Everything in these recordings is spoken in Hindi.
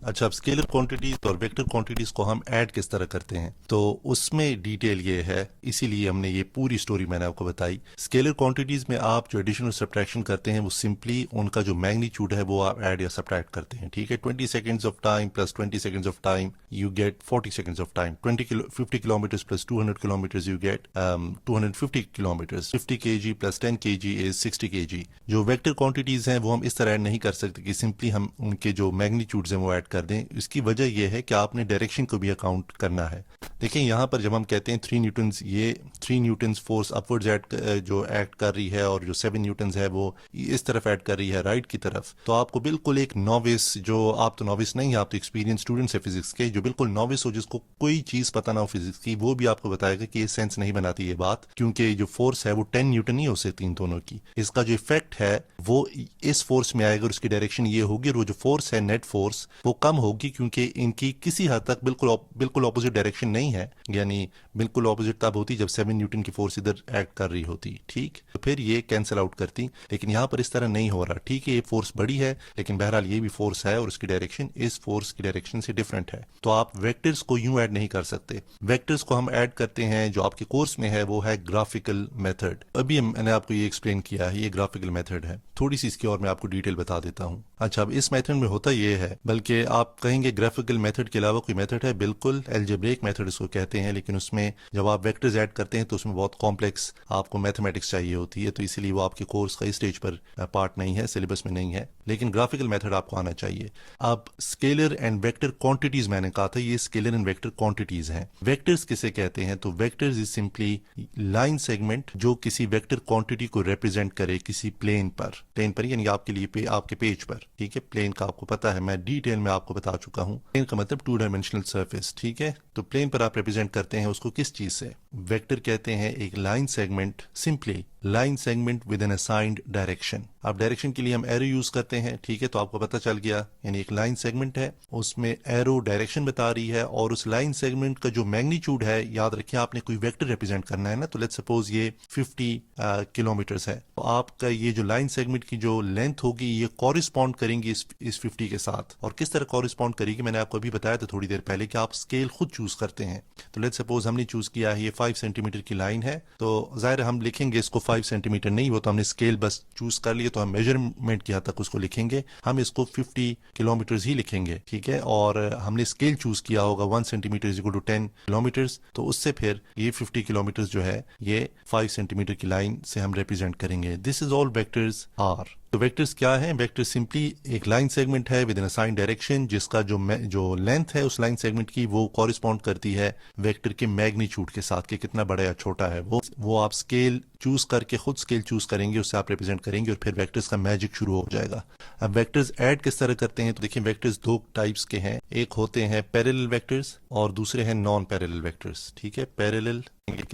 अच्छा, अब स्केलर क्वांटिटीज और वेक्टर क्वांटिटीज को हम ऐड किस तरह करते हैं, तो उसमें डिटेल ये है, इसीलिए हमने ये पूरी स्टोरी मैंने आपको बताई। स्केलर क्वांटिटीज में आप जो एडिशन और सब्ट्रैक्शन करते हैं वो सिंपली उनका जो मैग्नीट्यूड है वो आप ऐड या सब्ट्रैक्ट करते हैं। ठीक है, 20 seconds of time plus 20 seconds of time you get 40 seconds of time. 50 kilometres plus 200 kilometres you get 250 kilometres. 50 kg plus 10 kg is 60 kg। जो वेक्टर क्वांटिटीज हैं वो हम इस तरह ऐड नहीं कर सकते कि सिंपली हम उनके जो मैग्नीट्यूड्स हैं वो ऐड कर दें। इसकी वजह यह है कि आपने डायरेक्शन को भी अकाउंट करना है। देखिए यहाँ पर जब हम कहते हैं 3 न्यूटन्स, ये 3 न्यूटन्स फोर्स अपवर्ड्स जो एक्ट कर रही है और जो 7 न्यूटन्स है वो इस तरफ ऐड कर रही है, राइट की तरफ। तो आपको बिल्कुल एक नॉविस, जो आप तो नॉविस नहीं है, आप तो एक्सपीरियंस स्टूडेंट्स है फिजिक्स के, जो बिल्कुल नॉविस हो जिसको कोई चीज पता ना हो फिजिक्स की, वो भी आपको बताएगा कि ये सेंस नहीं बनाती ये बात, क्योंकि जो फोर्स है वो 10 न्यूटन नहीं हो सकती इन दोनों की। इसका जो इफेक्ट है वो इस फोर्स में आएगा और उसकी डायरेक्शन ये होगी, और वो जो फोर्स है नेट फोर्स वो कम होगी, क्योंकि इनकी किसी हद तक बिल्कुल ऑपोजिट डायरेक्शन नहीं है। यानी बिल्कुल ऑपोजिट तब होती जब 7 न्यूटन की फोर्स इधर एक्ट कर रही होती, ठीक, तो फिर ये कैंसिल आउट करती। लेकिन यहाँ पर इस तरह नहीं हो रहा। ठीक है, ये फोर्स बड़ी है लेकिन बहरहाल ये भी फोर्स है और उसकी डायरेक्शन इस फोर्स की डायरेक्शन से डिफरेंट है। तो आप वेक्टर्स को यूं ऐड नहीं कर सकते। वेक्टर्स को हम ऐड करते हैं, जो आपके कोर्स में है वो है ग्राफिकल मेथड। अभी मैंने आपको ये एक्सप्लेन किया है, ये ग्राफिकल मेथड है। थोड़ी सी इसकी और मैं आपको डिटेल बता देता हूँ। अच्छा, अब इस मेथड में होता ये है, बल्कि आप कहेंगे ग्राफिकल मेथड के अलावा कोई मेथड है, बिल्कुल एल्जेब्रिक मेथड इसको कहते हैं, लेकिन उसमें जब आप वेक्टर्स ऐड करते हैं तो उसमें बहुत कॉम्प्लेक्स आपको मैथमेटिक्स चाहिए होती है, तो इसीलिए वो आपके कोर्स का इस स्टेज पर पार्ट नहीं है, सिलेबस में नहीं है। लेकिन ग्राफिकल मेथड आपको आना चाहिए। अब स्केलर एंड वेक्टर क्वांटिटीज, मैंने कहा था ये स्केलर एंड वेक्टर क्वांटिटीज हैं। वेक्टर्स किसे कहते हैं, तो vectors is simply line segment जो किसी वेक्टर क्वांटिटी को रिप्रेजेंट करे किसी प्लेन पर यानी आपके लिए आपके पेज पर। ठीक है, प्लेन का आपको पता है, मैं डिटेल में आपको बता चुका हूं। प्लेन का मतलब 2 डायमेंशनल सरफेस। ठीक है, तो प्लेन पर आप रिप्रेजेंट करते हैं उसको किस चीज से, वेक्टर कहते हैं एक line segment, simply line segment with an assigned direction. आप डायरेक्शन के लिए हम एरो यूज करते हैं। ठीक है, तो आपको पता चल गया, यानी एक लाइन सेगमेंट है, उसमें एरो डायरेक्शन बता रही है, और उस लाइन सेगमेंट का जो मैग्नीट्यूड है, याद रखिए आपने कोई वेक्टर रिप्रेजेंट करना है ना, तो लेट्स सपोज ये 50 किलोमीटर्स है, तो आपका ये जो लाइन सेगमेंट की जो लेंथ होगी ये कॉरिस्पॉन्ड करेंगी इस 50 के साथ। और किस तरह कॉरिस्पॉन्ड करेगी, मैंने आपको अभी बताया था थोड़ी देर पहले कि आप स्केल खुद चूज करते हैं। तो लेट्स सपोज हमने चूज किया है ये 5 सेंटीमीटर की लाइन है, तो जाहिर हम लिखेंगे इसको 5 सेंटीमीटर नहीं, वो तो हमने स्केल बस चूज कर लिया, तो हम मेजरमेंट की हद तक उसको लिखेंगे, हम इसको 50 किलोमीटर ही लिखेंगे। ठीक है, और हमने स्केल चूज किया होगा 1 centimetre is equal to 10 kilometre, तो उससे फिर ये 50 किलोमीटर जो है ये 5 सेंटीमीटर की लाइन से हम रिप्रेजेंट करेंगे। This is all vectors are. तो वेक्टर्स क्या है, वेक्टर सिंपली एक लाइन सेगमेंट है विद इन असाइंड डायरेक्शन, जिसका जो लेंथ है उस लाइन सेगमेंट की वो कॉरिस्पॉन्ड करती है वेक्टर के मैग्नीट्यूड के साथ, कि कितना बड़ा या छोटा है वो आप स्केल चूज करके खुद स्केल चूज करेंगे, उससे आप रिप्रेजेंट करेंगे और फिर वेक्टर्स का मैजिक शुरू हो जाएगा। अब वेक्टर्स ऐड किस तरह करते हैं, तो देखिए वेक्टर्स 2 टाइप्स के हैं, एक होते हैं पैरेलल वेक्टर्स और दूसरे हैं नॉन पैरेलल वेक्टर्स। ठीक है, पैरेलल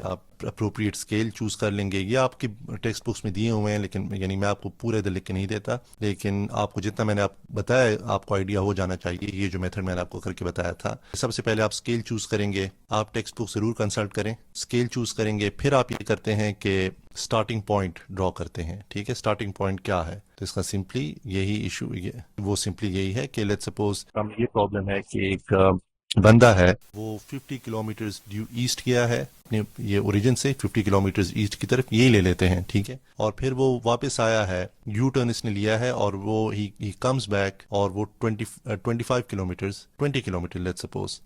आप अप्रोप्रिएट स्केल चूज कर लेंगे, ये आपकी टेक्स्ट बुक्स में दिए हुए हैं, लेकिन यानी मैं आपको पूरे इधर लिख के नहीं देता, लेकिन आपको जितना मैंने बताया आपको आइडिया हो जाना चाहिए। ये जो मेथड मैंने आपको करके बताया था, सबसे पहले आप स्केल चूज करेंगे, आप टेक्स्ट बुक जरूर कंसल्ट करें, स्केल चूज करेंगे, फिर आप ये करते हैं कि स्टार्टिंग पॉइंट ड्रॉ करते हैं। ठीक है, स्टार्टिंग पॉइंट क्या है, तो इसका सिंपली यही इशू वो सिंपली यही है कि लेट्स सपोज हम ये प्रॉब्लम है कि एक बंदा है, वो 50 किलोमीटर ड्यू ईस्ट गया है अपने ये ओरिजिन से 50 किलोमीटर ईस्ट की तरफ, यही ले लेते हैं। ठीक है, और फिर वो वापस आया है, यू टर्न इसने लिया है, और वो ही कम्स बैक, और वो 25 किलोमीटर 20 किलोमीटर लेट्स सपोज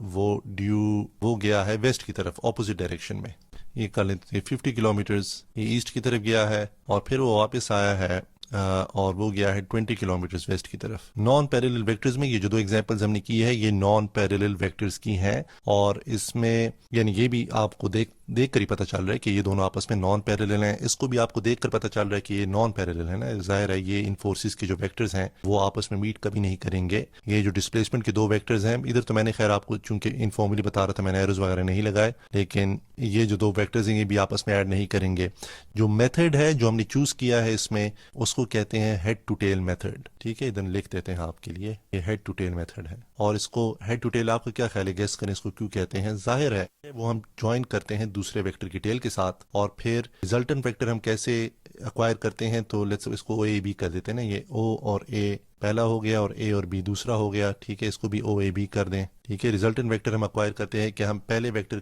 वो गया है वेस्ट की तरफ, ऑपोजिट डायरेक्शन में। ये कर लेते हैं 50 किलोमीटर्स ये ईस्ट की तरफ गया है, और फिर वो वापस आया है और वो गया है 20 किलोमीटर वेस्ट की तरफ। नॉन पैरेलल वेक्टर्स में ये जो 2 एग्जांपल्स हमने की है ये नॉन पैरेलल वेक्टर्स की हैं, और इसमें यानी ये भी आपको देख कर ही पता चल रहा है कि ये दोनों आपस में नॉन पैरेलल हैं। इसको भी आपको देख कर पता चल रहा है कि ये नॉन पैरेलल है ना, जाहिर है ये इन फोर्सेस के जो वेक्टर्स हैं वो आपस में मीट कभी नहीं करेंगे। ये जो डिस्प्लेसमेंट के 2 वेक्टर्स हैं, इधर तो मैंने खैर आपको चूंकि इनफॉर्मली बता रहा था, मैंने एरोज वगैरह नहीं लगाए, लेकिन ये जो 2 वेक्टर्स हैं ये भी आपस में ऐड नहीं करेंगे। जो मेथड है जो हमने चूज किया है इसमें, उसको कहते हैं हेड टू टेल मेथड। ठीक है, इधर लिख देते हैं आपके लिए, ये हेड टू टेल मेथड है। और इसको हेड टू टेल आपका क्या ख्याल है, गेस करें इसको क्यों कहते हैं। जाहिर है वो हम ज्वाइन करते हैं दूसरे वेक्टर की टेल के साथ, और फिर रिजल्टेंट वेक्टर हम कैसे एक्वायर करते हैं तो लेट्स इसको ओ ए बी कर देते हैं ना, ये ओ और ए पहला हो गया और ए और बी दूसरा हो गया, ठीक है, इसको भी ओ ए बी कर दें, ठीक है। रिजल्टेंट वेक्टर हम एक्वायर करते हैं कि हम पहले वेक्टर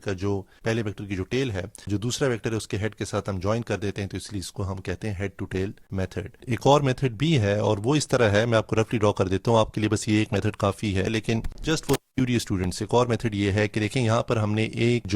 की जो टेल है, जो दूसरा वेक्टर है उसके हेड के साथ हम ज्वाइन कर देते हैं, तो इसलिए इसको हम कहते हैं हेड टू टेल मेथड। एक और मेथड भी है और वो इस तरह है, मैं आपको रफली ड्रॉ कर देता हूँ, आपके लिए बस ये एक मेथड काफी है, लेकिन जस्ट फॉर क्यूरियस स्टूडेंट्स एक और मेथड ये है कि देखें यहाँ पर हमने एक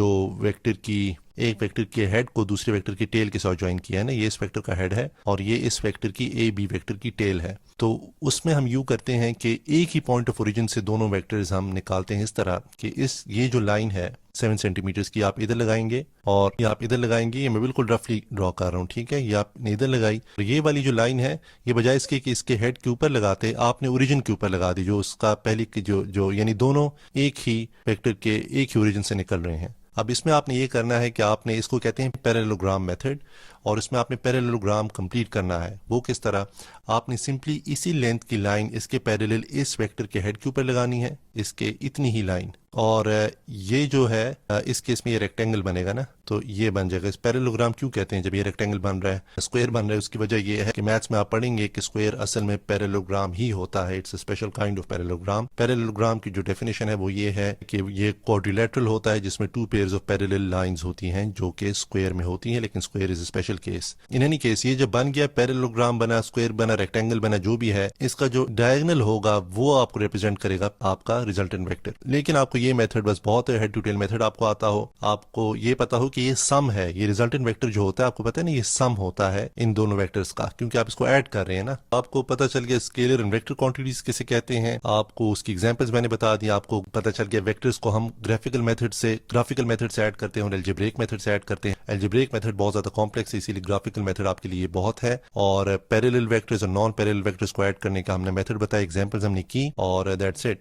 वेक्टर के हेड को दूसरे वेक्टर की टेल के साथ ज्वाइन किया है ना, ये इस वेक्टर का हेड है और ये इस वेक्टर की ए बी वेक्टर की टेल है। तो उसमें हम यूं करते हैं कि एक ही पॉइंट ऑफ ओरिजिन से दोनों वेक्टर्स हम निकालते हैं इस तरह कि ये जो लाइन है 7 सेंटीमीटर्स की आप इधर लगाएंगे और ये आप इधर लगाएंगे, ये मैं बिल्कुल रफली ड्रॉ कर रहा हूँ, ठीक है। ये आपने इधर लगाई और ये वाली जो लाइन है ये बजाय इसके कि इसके हेड के ऊपर लगाते आपने ओरिजिन के ऊपर लगा दी, जो उसका पहले की जो यानी दोनों एक ही वेक्टर के एक ही ओरिजिन से निकल रहे हैं। अब इसमें आपने ये करना है कि आपने इसको कहते हैं पैरेललोग्राम मेथड, और इसमें आपने पैरेललोग्राम कंप्लीट करना है। वो किस तरह, आपने सिंपली इसी लेंथ की लाइन इसके पैरेलल इस वेक्टर के हेड के ऊपर लगानी है, इसके इतनी ही लाइन, और ये जो है इस केस में ये रेक्टेंगल बनेगा ना, तो ये बन जाएगा। इस पैरेललोग्राम क्यों कहते हैं जब ये रेक्टेंगल बन रहा है, स्क्वायर बन रहा है, उसकी वजह ये है कि मैथ्स में आप पढ़ेंगे कि स्क्वायर असल में पैरेललोग्राम ही होता है, it's a special kind of parallelogram. Parallelogram की जो डेफिनेशन है वो ये है कि ये क्वाड्रिलेटरल होता है जिसमें 2 पेयर्स ऑफ पैरेलल लाइंस होती हैं जो कि स्क्वायर में होती हैं, लेकिन square is a special case. In any case ये जब बन गया, पैरेललोग्राम बना, स्क्वायर बना, रेक्टेंगल बना, जो भी है, इसका जो डायगोनल होगा वो आपको रिप्रेजेंट करेगा आपका रिजल्टेंट वेक्टर। लेकिन आपको ये मेथड बस बहुत हेड टू टेल मेथड आपको आता हो, आपको ये पता हो कि ये सम है, ये रिजल्टेंट वेक्टर जो होता है आपको पता है ना, ये सम होता है इन दोनों वेक्टर्स का, क्योंकि आप इसको ऐड कर रहे हैं ना। आपको पता चल गया स्केलर एंड वेक्टर क्वांटिटीज किसे कहते हैं, आपको उसकी एग्जांपल्स मैंने बता दी, आपको पता चल गया वेक्टर्स को हम ग्राफिकल मेथड से ऐड करते हैं और एल्जेब्रिक मेथड से ऐड करते हैं। एल्जेब्रिक मेथड बहुत ज्यादा कॉम्प्लेक्स है, इसीलिए ग्राफिकल मेथड आपके लिए बहुत है, और पैरेलल वेक्टर्स और नॉन पैरेलल वेक्टर्स को ऐड करने का हमने मेथड बताया, एग्जांपल्स हमने की, और दैट्स इट।